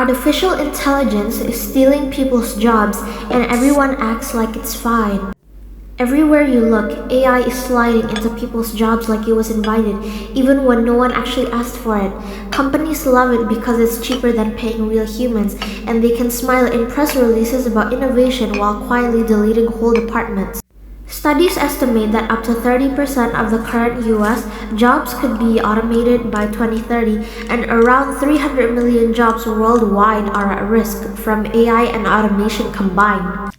Artificial intelligence is stealing people's jobs, and everyone acts like it's fine. Everywhere you look, AI is sliding into people's jobs like it was invited, even when no one actually asked for it. Companies love it because it's cheaper than paying real humans, and they can smile in press releases about innovation while quietly deleting whole departments. Studies estimate that up to 30% of the current US jobs could be automated by 2030, and around 300 million jobs worldwide are at risk from AI and automation combined.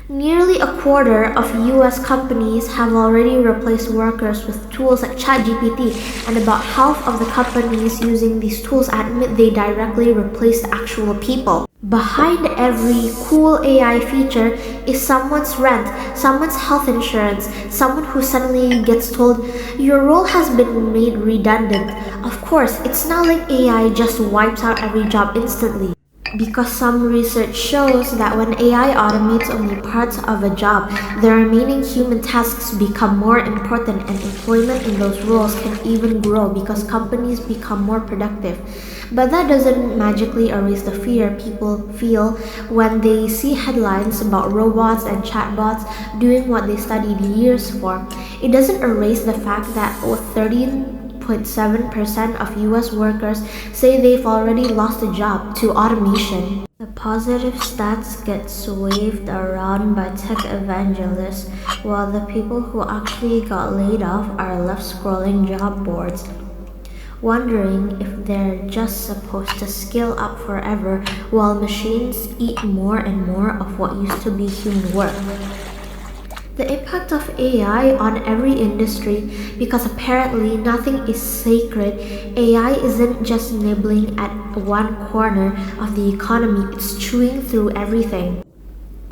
Nearly a quarter of US companies have already replaced workers with tools like ChatGPT, and about half of the companies using these tools admit they directly replaced actual people. Behind every cool AI feature is someone's rent, someone's health insurance, someone who suddenly gets told, your role has been made redundant. Of course, it's not like AI just wipes out every job instantly. Because some research shows that when AI automates only parts of a job, the remaining human tasks become more important, and employment in those roles can even grow because companies become more productive. But that doesn't magically erase the fear people feel when they see headlines about robots and chatbots doing what they studied years for. It doesn't erase the fact that 13.7% of US workers say they've already lost a job to automation. The positive stats get waved around by tech evangelists, while the people who actually got laid off are left scrolling job boards, wondering if they're just supposed to skill up forever while machines eat more and more of what used to be human work. The impact of AI on every industry, because apparently nothing is sacred. AI isn't just nibbling at one corner of the economy, it's chewing through everything.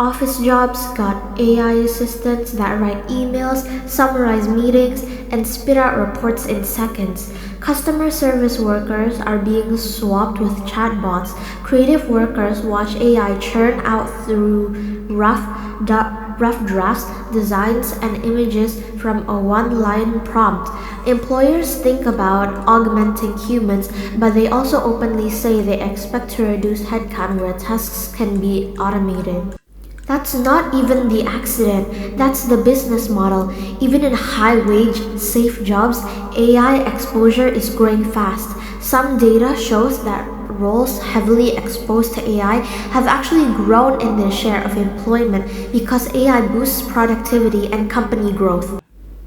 Office jobs got AI assistants that write emails, summarize meetings, and spit out reports in seconds. Customer service workers are being swapped with chatbots. Creative workers watch AI churn out through rough drafts, designs, and images from a one-line prompt. Employers think about augmenting humans, but they also openly say they expect to reduce headcount where tasks can be automated. That's not even the accident, that's the business model. Even in high-wage, safe jobs, AI exposure is growing fast. Some data shows that roles heavily exposed to AI have actually grown in their share of employment because AI boosts productivity and company growth.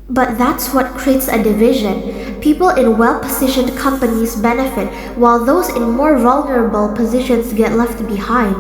But that's what creates a division. People in well-positioned companies benefit, while those in more vulnerable positions get left behind.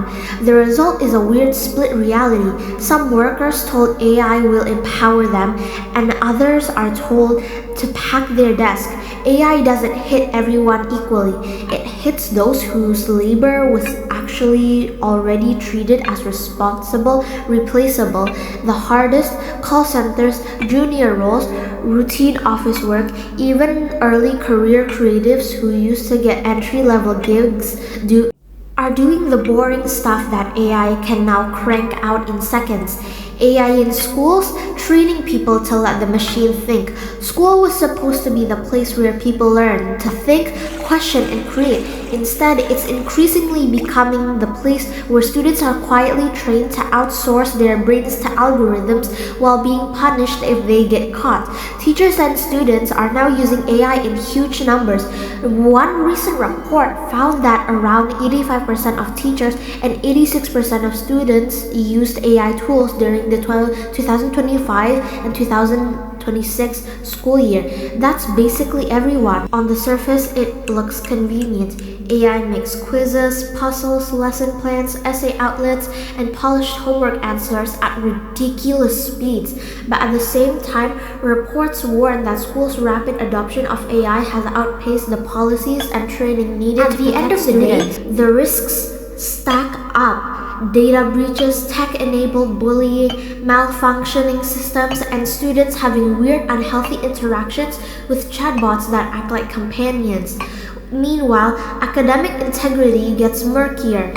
The result is a weird split reality. Some workers told AI will empower them, and others are told to pack their desk. AI doesn't hit everyone equally. It hits those whose labor was actually already treated as responsible, replaceable. The hardest: call centers, junior roles, routine office work. Even early career creatives who used to get entry-level gigs are doing the boring stuff that AI can now crank out in seconds. AI in schools, training people to let the machine think. School was supposed to be the place where people learn to think, question, and create. Instead, it's increasingly becoming the place where students are quietly trained to outsource their brains to algorithms while being punished if they get caught. Teachers and students are now using AI in huge numbers. One recent report found that around 85% of teachers and 86% of students used AI tools during the 2025 and 2026 school year. That's basically everyone. On the surface, it looks convenient. AI makes quizzes, puzzles, lesson plans, essay outlets, and polished homework answers at ridiculous speeds. But at the same time, reports warn that schools' rapid adoption of AI has outpaced the policies and training needed. At the end of the day, the risks stack up. Data breaches, tech-enabled bullying, malfunctioning systems, and students having weird, unhealthy interactions with chatbots that act like companions. Meanwhile, academic integrity gets murkier.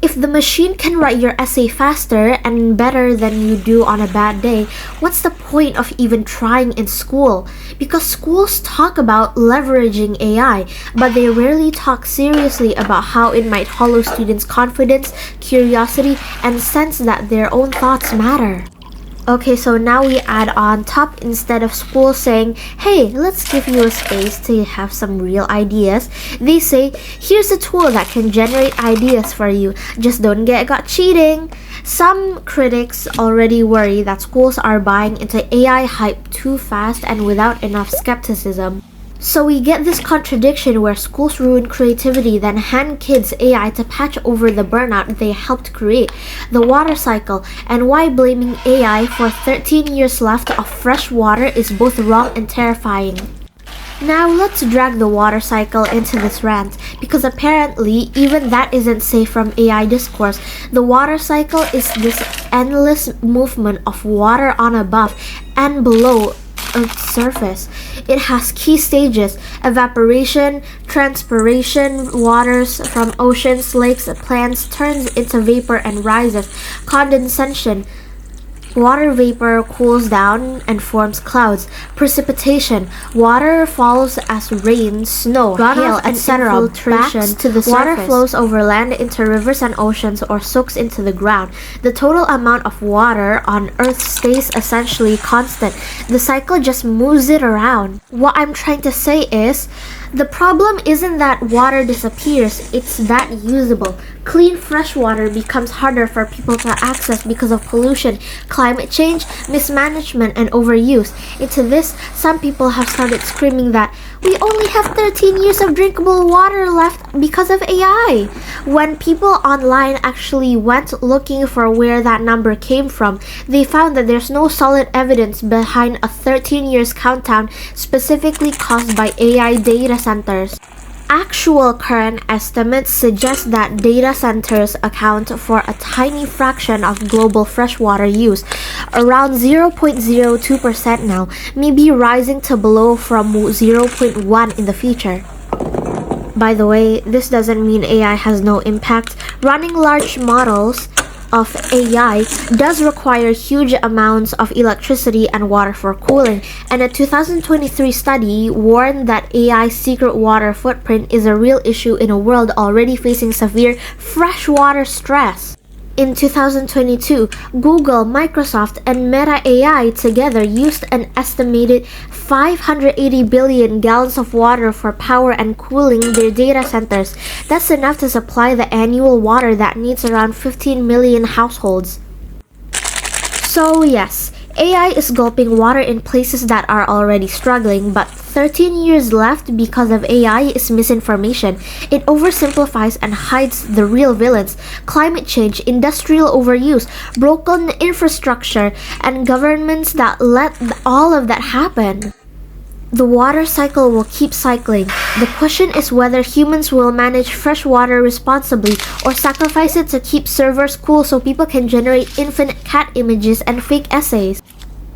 If the machine can write your essay faster and better than you do on a bad day, what's the point of even trying in school? Because schools talk about leveraging AI, but they rarely talk seriously about how it might hollow students' confidence, curiosity, and sense that their own thoughts matter. Okay, so now we add on top, instead of school saying, hey, let's give you a space to have some real ideas, they say, here's a tool that can generate ideas for you, just don't get caught cheating. Some critics already worry that schools are buying into AI hype too fast and without enough skepticism. So we get this contradiction where schools ruin creativity, then hand kids AI to patch over the burnout they helped create, the water cycle, and why blaming AI for 13 years left of fresh water is both wrong and terrifying. Now let's drag the water cycle into this rant, because apparently even that isn't safe from AI discourse. The water cycle is this endless movement of water on above and below Earth's surface. It has key stages: evaporation, transpiration, waters from oceans, lakes, plants turns into vapor and rises, condensation, water vapor cools down and forms clouds, precipitation, water falls as rain, snow, hail, etc. Infiltration to the surface. Water flows over land into rivers and oceans or soaks into the ground. The total amount of water on Earth stays essentially constant. The cycle just moves it around. What I'm trying to say is, the problem isn't that water disappears, it's that usable. Clean fresh water becomes harder for people to access because of pollution, climate change, mismanagement, and overuse. Into this, some people have started screaming that we only have 13 years of drinkable water left because of AI. When people online actually went looking for where that number came from, they found that there's no solid evidence behind a 13 years countdown specifically caused by AI data centers. Actual current estimates suggest that data centers account for a tiny fraction of global freshwater use, around 0.02% now, maybe rising to below from 0.1 in the future. By the way, this doesn't mean AI has no impact. Running large models of AI does require huge amounts of electricity and water for cooling, and a 2023 study warned that AI's secret water footprint is a real issue in a world already facing severe freshwater stress. In 2022, Google, Microsoft, and Meta AI together used an estimated 580 billion gallons of water for power and cooling their data centers. That's enough to supply the annual water that needs around 15 million households. So yes, AI is gulping water in places that are already struggling, but 13 years left because of AI is misinformation. It oversimplifies and hides the real villains: climate change, industrial overuse, broken infrastructure, and governments that let all of that happen. The water cycle will keep cycling. The question is whether humans will manage fresh water responsibly or sacrifice it to keep servers cool so people can generate infinite cat images and fake essays.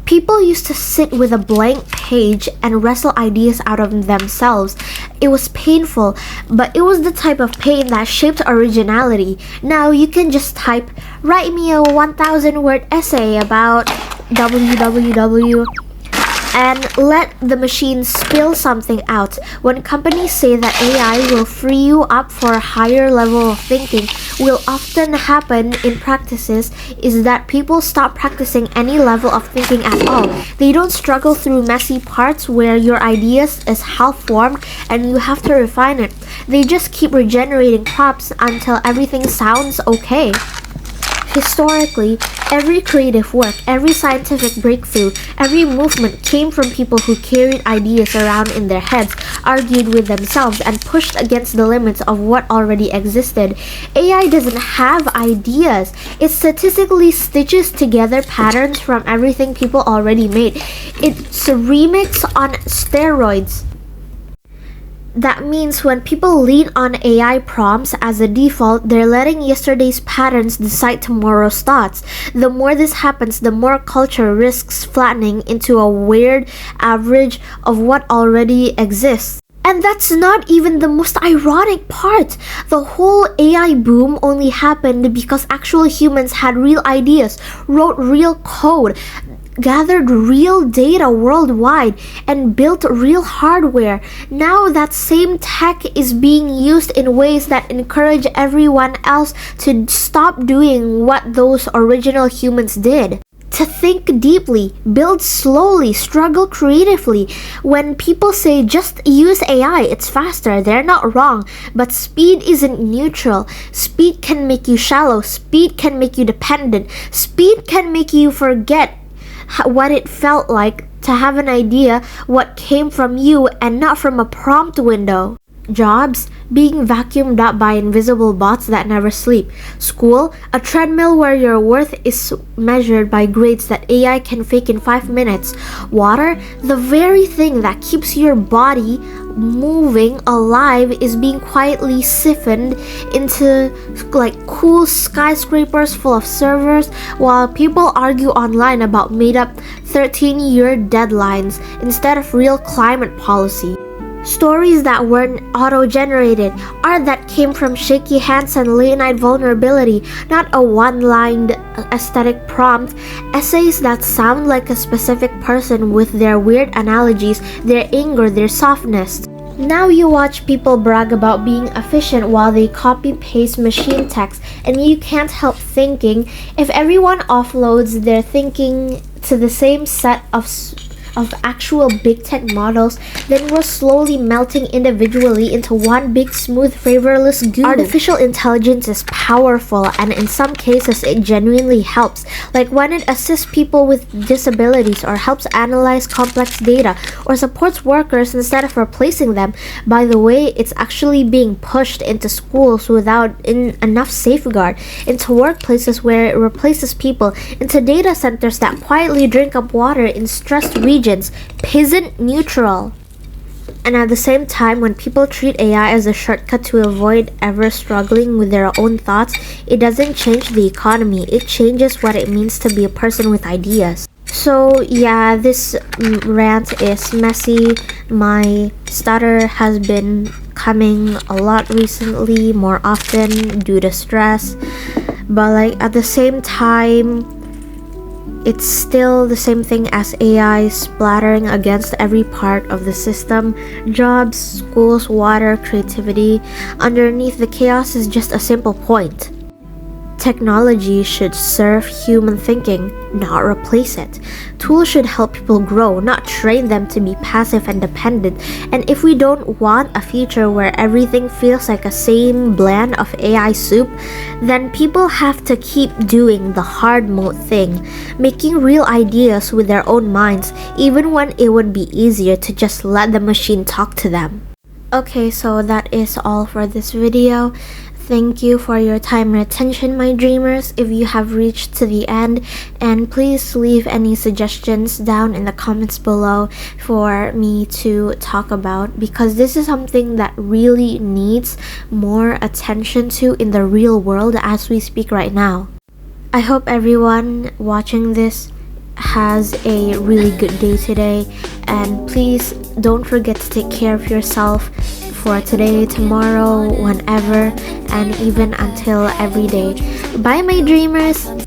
People used to sit with a blank page and wrestle ideas out of themselves. It was painful, but it was the type of pain that shaped originality. Now you can just type, write me a 1,000-word essay about www, and let the machine spill something out. When companies say that AI will free you up for a higher level of thinking, will often happen in practices is that people stop practicing any level of thinking at all. They don't struggle through messy parts where your ideas is half-formed and you have to refine it. They just keep regenerating prompts until everything sounds okay. Historically, every creative work, every scientific breakthrough, every movement came from people who carried ideas around in their heads, argued with themselves, and pushed against the limits of what already existed. AI doesn't have ideas. It statistically stitches together patterns from everything people already made. It's a remix on steroids. That means when people lean on AI prompts as a default, they're letting yesterday's patterns decide tomorrow's thoughts. The more this happens, the more culture risks flattening into a weird average of what already exists. And that's not even the most ironic part. The whole AI boom only happened because actual humans had real ideas, wrote real code, gathered real data worldwide, and built real hardware. Now that same tech is being used in ways that encourage everyone else to stop doing what those original humans did. To think deeply, build slowly, struggle creatively. When people say just use AI, it's faster, they're not wrong. But speed isn't neutral. Speed can make you shallow. Speed can make you dependent. Speed can make you forget what it felt like to have an idea what came from you and not from a prompt window. Jobs, being vacuumed up by invisible bots that never sleep. School, a treadmill where your worth is measured by grades that AI can fake in 5 minutes. Water, the very thing that keeps your body moving alive, is being quietly siphoned into like cool skyscrapers full of servers while people argue online about made up 13-year deadlines instead of real climate policy. Stories that weren't auto-generated, art that came from shaky hands and late-night vulnerability, not a one-lined aesthetic prompt, essays that sound like a specific person with their weird analogies, their anger, their softness. Now you watch people brag about being efficient while they copy-paste machine text, and you can't help thinking, if everyone offloads their thinking to the same set of actual big tech models, then we're slowly melting individually into one big smooth flavorless goo. Artificial intelligence is powerful, and in some cases it genuinely helps, like when it assists people with disabilities or helps analyze complex data or supports workers instead of replacing them. By the way, it's actually being pushed into schools without enough safeguard, into workplaces where it replaces people, into data centers that quietly drink up water in stressed regions. Isn't neutral. And at the same time, when people treat AI as a shortcut to avoid ever struggling with their own thoughts, it doesn't change the economy, it changes what it means to be a person with ideas. So yeah, this rant is messy. My stutter has been coming a lot recently, more often due to stress. But like at the same time, it's still the same thing as AI splattering against every part of the system. Jobs, schools, water, creativity. Underneath the chaos is just a simple point. Technology should serve human thinking, not replace it. Tools should help people grow, not train them to be passive and dependent. And if we don't want a future where everything feels like a same blend of AI soup, then people have to keep doing the hard mode thing, making real ideas with their own minds, even when it would be easier to just let the machine talk to them. Okay, so that is all for this video. Thank you for your time and attention, my dreamers, if you have reached to the end, and please leave any suggestions down in the comments below for me to talk about, because this is something that really needs more attention to in the real world as we speak right now. I hope everyone watching this has a really good day today, and please don't forget to take care of yourself for today, tomorrow, whenever, and even until every day. Bye, my dreamers!